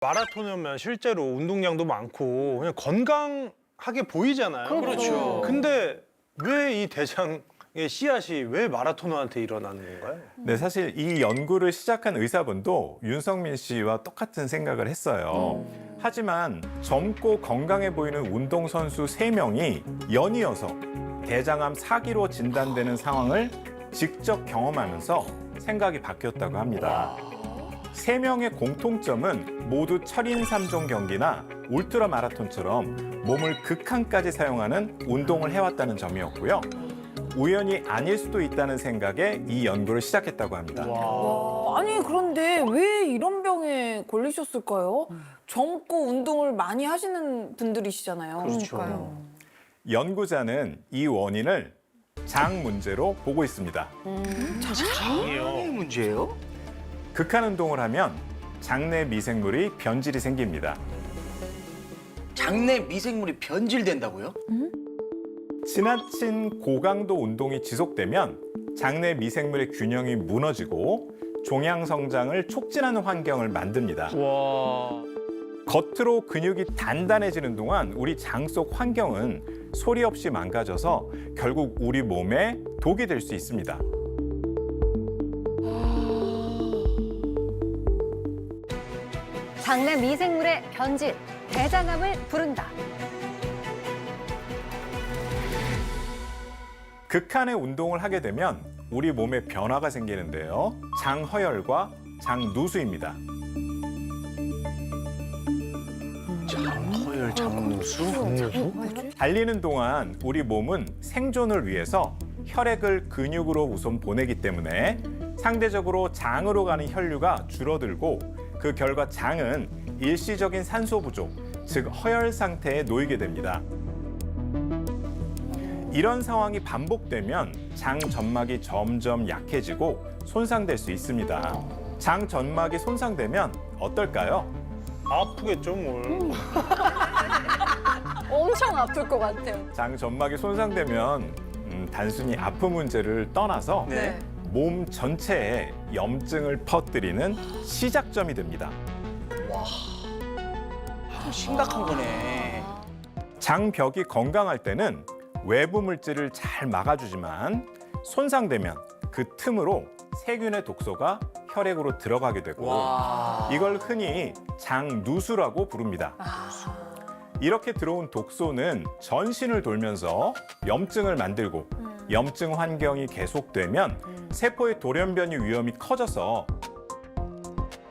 마라톤이면 실제로 운동량도 많고 그냥 건강하게 보이잖아요. 그렇죠. 근데 왜 이 대장의 씨앗이 왜 마라토너한테 일어나는 건가요? 네, 사실 이 연구를 시작한 의사분도 윤성민 씨와 똑같은 생각을 했어요. 하지만 젊고 건강해 보이는 운동선수 3명이 연이어서 대장암 4기로 진단되는 상황을 직접 경험하면서 생각이 바뀌었다고 합니다. 3명의 공통점은 모두 철인 3종 경기나 울트라 마라톤처럼 몸을 극한까지 사용하는 운동을 해왔다는 점이었고요. 우연이 아닐 수도 있다는 생각에 이 연구를 시작했다고 합니다. 아니 그런데 왜 이런 병에 걸리셨을까요? 젊고 운동을 많이 하시는 분들이시잖아요. 그렇죠. 연구자는 이 원인을 장 문제로 보고 있습니다. 장의 문제예요? 극한 운동을 하면 장내 미생물이 변질이 생깁니다. 장내 미생물이 변질된다고요? 지나친 고강도 운동이 지속되면 장내 미생물의 균형이 무너지고 종양 성장을 촉진하는 환경을 만듭니다. 겉으로 근육이 단단해지는 동안 우리 장 속 환경은 소리 없이 망가져서 결국 우리 몸에 독이 될 수 있습니다. 장내 미생물의 변질, 대장암을 부른다. 극한의 운동을 하게 되면 우리 몸에 변화가 생기는데요. 장허열과 장누수입니다. 장허열, 장누수? 달리는 동안 우리 몸은 생존을 위해서 혈액을 근육으로 우선 보내기 때문에 상대적으로 장으로 가는 혈류가 줄어들고 그 결과 장은 일시적인 산소 부족, 즉 허열 상태에 놓이게 됩니다. 이런 상황이 반복되면 장 점막이 점점 약해지고 손상될 수 있습니다. 장 점막이 손상되면 어떨까요? 아프겠죠, 뭘. 엄청 아플 것 같아요. 장 점막이 손상되면 단순히 아픈 문제를 떠나서 네. 몸 전체에 염증을 퍼뜨리는 시작점이 됩니다. 심각한 거네. 장벽이 건강할 때는 외부 물질을 잘 막아주지만 손상되면 그 틈으로 세균의 독소가 혈액으로 들어가게 되고 와. 이걸 흔히 장누수라고 부릅니다. 이렇게 들어온 독소는 전신을 돌면서 염증을 만들고 염증 환경이 계속되면 세포의 돌연변이 위험이 커져서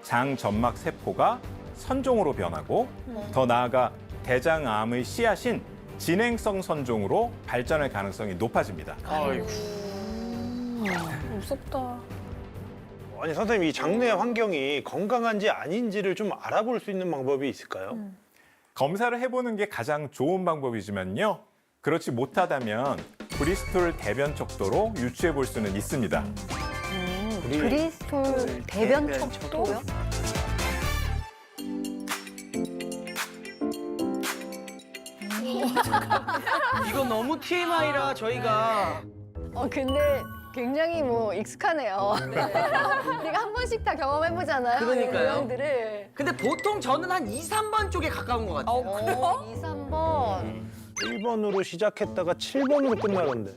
장 점막 세포가 선종으로 변하고 더 나아가 대장암의 씨앗인 진행성 선종으로 발전할 가능성이 높아집니다. 아이고. 무섭다. 아니 선생님 이 장내 환경이 건강한지 아닌지를 좀 알아볼 수 있는 방법이 있을까요? 검사를 해보는 게 가장 좋은 방법이지만요. 그렇지 못하다면 브리스톨 대변 척도로 유추해 볼 수는 있습니다. 브리스톨 대변 척도요? 이거 너무 TMI라 저희가 근데 굉장히 익숙하네요. 우리가 한 번씩 다 경험해보잖아요. 그러니까요. 유형들을. 근데 보통 저는 한 2, 3번 쪽에 가까운 것 같아요. 2, 3번. 1번으로 시작했다가 7번으로 끝나던데.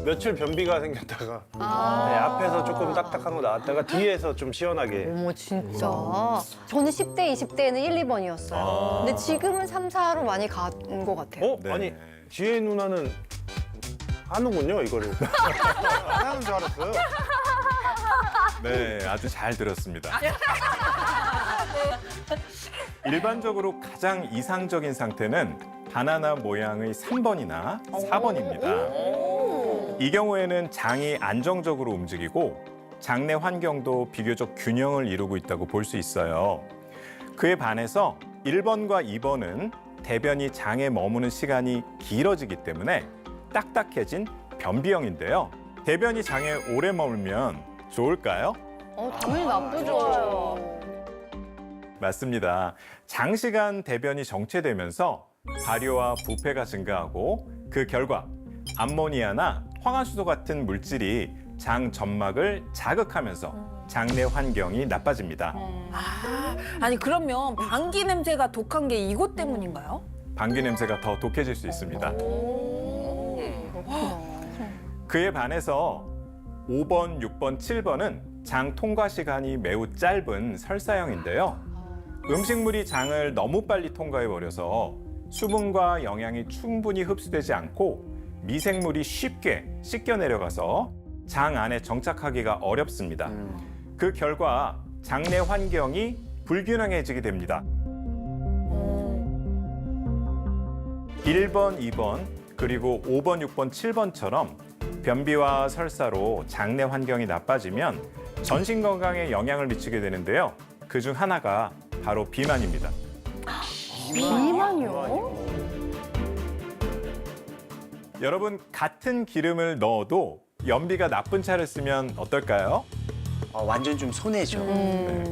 며칠 변비가 생겼다가 네, 앞에서 조금 딱딱한 거 나왔다가 뒤에서 좀 시원하게. 어머 진짜. 저는 10대, 20대에는 1, 2번이었어요. 근데 지금은 3, 4로 많이 간 것 같아요. 어? 네. 아니 지혜 누나는 하는군요 이거를. 안 하는 줄 알았어요. 네, 아주 잘 들었습니다. 일반적으로 가장 이상적인 상태는 바나나 모양의 3번이나 4번입니다. 이 경우에는 장이 안정적으로 움직이고 장내 환경도 비교적 균형을 이루고 있다고 볼 수 있어요. 그에 반해서 1번과 2번은 대변이 장에 머무는 시간이 길어지기 때문에 딱딱해진 변비형인데요. 대변이 장에 오래 머물면 좋을까요? 당연히 나쁘죠. 맞습니다. 장시간 대변이 정체되면서 발효와 부패가 증가하고 그 결과 암모니아나 황화수소 같은 물질이 장 점막을 자극하면서 장내 환경이 나빠집니다. 아니 그러면 방귀 냄새가 독한 게 이것 때문인가요? 방귀 냄새가 더 독해질 수 있습니다. 그에 반해서 5번, 6번, 7번은 장 통과 시간이 매우 짧은 설사형인데요. 음식물이 장을 너무 빨리 통과해 버려서 수분과 영양이 충분히 흡수되지 않고 미생물이 쉽게 씻겨 내려가서 장 안에 정착하기가 어렵습니다. 그 결과 장내 환경이 불균형해지게 됩니다. 1번, 2번, 그리고 5번, 6번, 7번처럼 변비와 설사로 장내 환경이 나빠지면 전신 건강에 영향을 미치게 되는데요. 그중 하나가 바로 비만입니다. 비만이요? 여러분, 같은 기름을 넣어도 연비가 나쁜 차를 쓰면 어떨까요? 완전 좀 손해죠.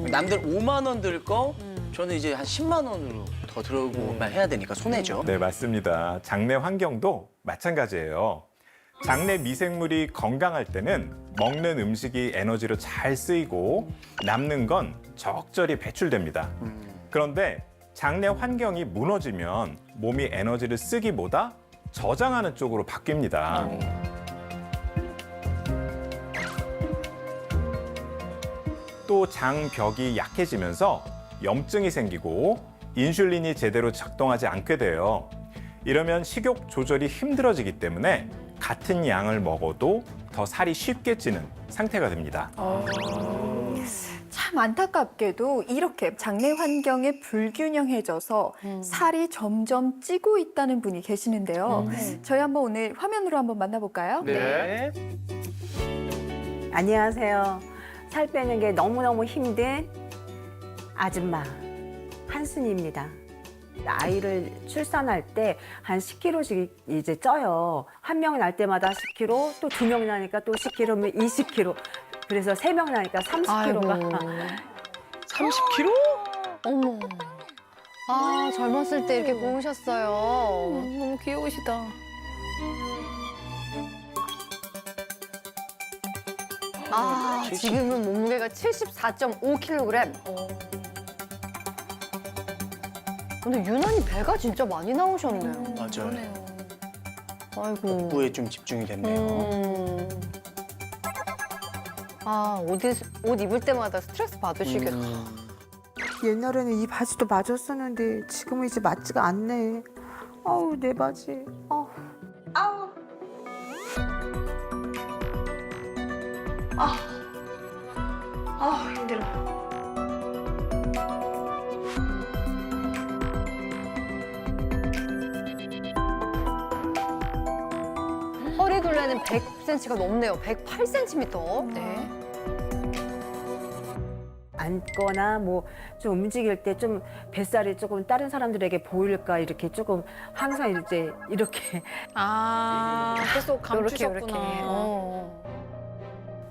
남들 5만 원 들 거 저는 이제 한 10만 원으로 더 들어오고만 해야 되니까 손해죠. 네, 맞습니다. 장내 환경도 마찬가지예요. 장내 미생물이 건강할 때는 먹는 음식이 에너지로 잘 쓰이고 남는 건 적절히 배출됩니다. 그런데 장내 환경이 무너지면 몸이 에너지를 쓰기보다 저장하는 쪽으로 바뀝니다. 또 장벽이 약해지면서 염증이 생기고 인슐린이 제대로 작동하지 않게 돼요. 이러면 식욕 조절이 힘들어지기 때문에 같은 양을 먹어도 더 살이 쉽게 찌는 상태가 됩니다. 참 안타깝게도 이렇게 장내 환경이 불균형해져서 살이 점점 찌고 있다는 분이 계시는데요. 저희 한번 오늘 화면으로 한번 만나볼까요? 네. 안녕하세요. 살 빼는 게 너무너무 힘든 아줌마 한순입니다. 아이를 출산할 때 한 10kg씩 이제 쪄요. 한 명 날 때마다 10kg, 또 두 명 나니까 또 10kg면 20kg. 그래서 세 명 나니까 30kg가 30kg? 어머. 아, 젊었을 때 이렇게 고우셨어요. 너무 귀여우시다. 아, 지금은 몸무게가 74.5kg. 근데 유난히 배가 진짜 많이 나오셨네요. 맞아요. 아이고. 복부에 좀 집중이 됐네요. 아, 옷 입을 때마다 스트레스 받으시겠다. 옛날에는 이 바지도 맞았었는데 지금은 이제 맞지가 않네. 아우 내 바지. 힘들어. 허리 둘레는 100cm가 넘네요. 108cm. 네. 앉거나 뭐 좀 움직일 때 좀 뱃살이 조금 다른 사람들에게 보일까 이렇게 조금 항상 이제 이렇게 아, 계속 감추셨구나. 요렇게.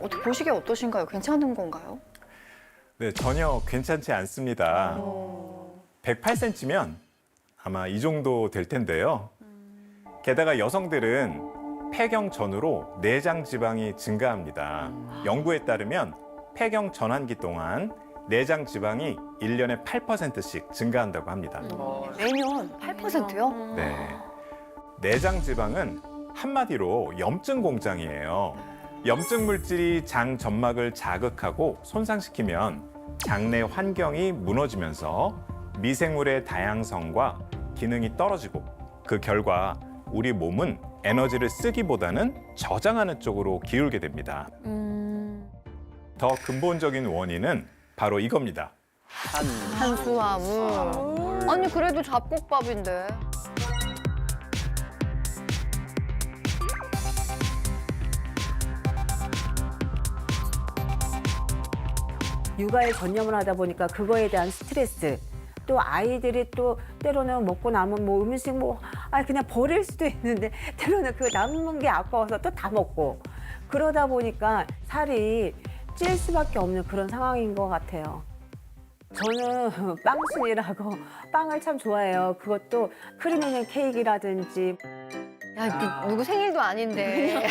어떻게 보시기에 어떠신가요? 괜찮은 건가요? 네, 전혀 괜찮지 않습니다. 108cm면 아마 이 정도 될 텐데요. 게다가 여성들은 폐경 전후로 내장 지방이 증가합니다. 연구에 따르면 폐경 전환기 동안 내장 지방이 1년에 8%씩 증가한다고 합니다. 매년 8%요? 네. 내장 지방은 한마디로 염증 공장이에요. 염증 물질이 장 점막을 자극하고 손상시키면 장내 환경이 무너지면서 미생물의 다양성과 기능이 떨어지고 그 결과 우리 몸은 에너지를 쓰기보다는 저장하는 쪽으로 기울게 됩니다. 더 근본적인 원인은 바로 이겁니다. 탄수화물. 아니, 그래도 잡곡밥인데. 육아에 전념을 하다 보니까 그거에 대한 스트레스 또 아이들이 또 때로는 먹고 남은 뭐 음식 뭐 그냥 버릴 수도 있는데 때로는 그 남은 게 아까워서 또 다 먹고 그러다 보니까 살이 찔 수밖에 없는 그런 상황인 것 같아요. 저는 빵순이라고 빵을 참 좋아해요. 그것도 크림 있는 케이크라든지 야, 누구 생일도 아닌데.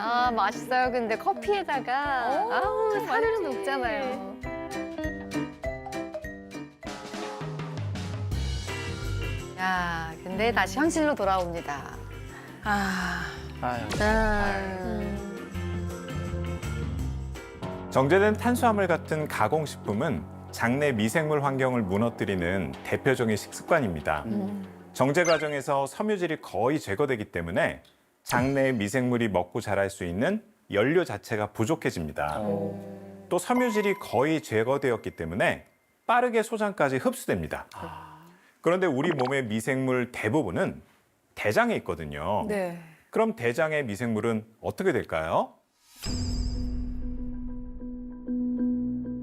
아, 맛있어요. 근데 커피에다가 아우, 사르르 녹잖아요. 야, 근데 다시 현실로 돌아옵니다. 아유. 정제된 탄수화물 같은 가공식품은 장내 미생물 환경을 무너뜨리는 대표적인 식습관입니다. 정제 과정에서 섬유질이 거의 제거되기 때문에 장내 미생물이 먹고 자랄 수 있는 연료 자체가 부족해집니다. 또 섬유질이 거의 제거되었기 때문에 빠르게 소장까지 흡수됩니다. 그런데 우리 몸의 미생물 대부분은 대장에 있거든요. 네. 그럼 대장의 미생물은 어떻게 될까요?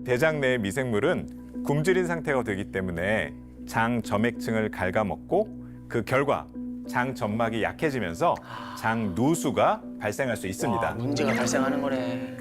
대장 내의 미생물은 굶주린 상태가 되기 때문에 장 점액층을 갉아먹고 그 결과 장 점막이 약해지면서 장 누수가 발생할 수 있습니다. 문제가 발생하는 거네.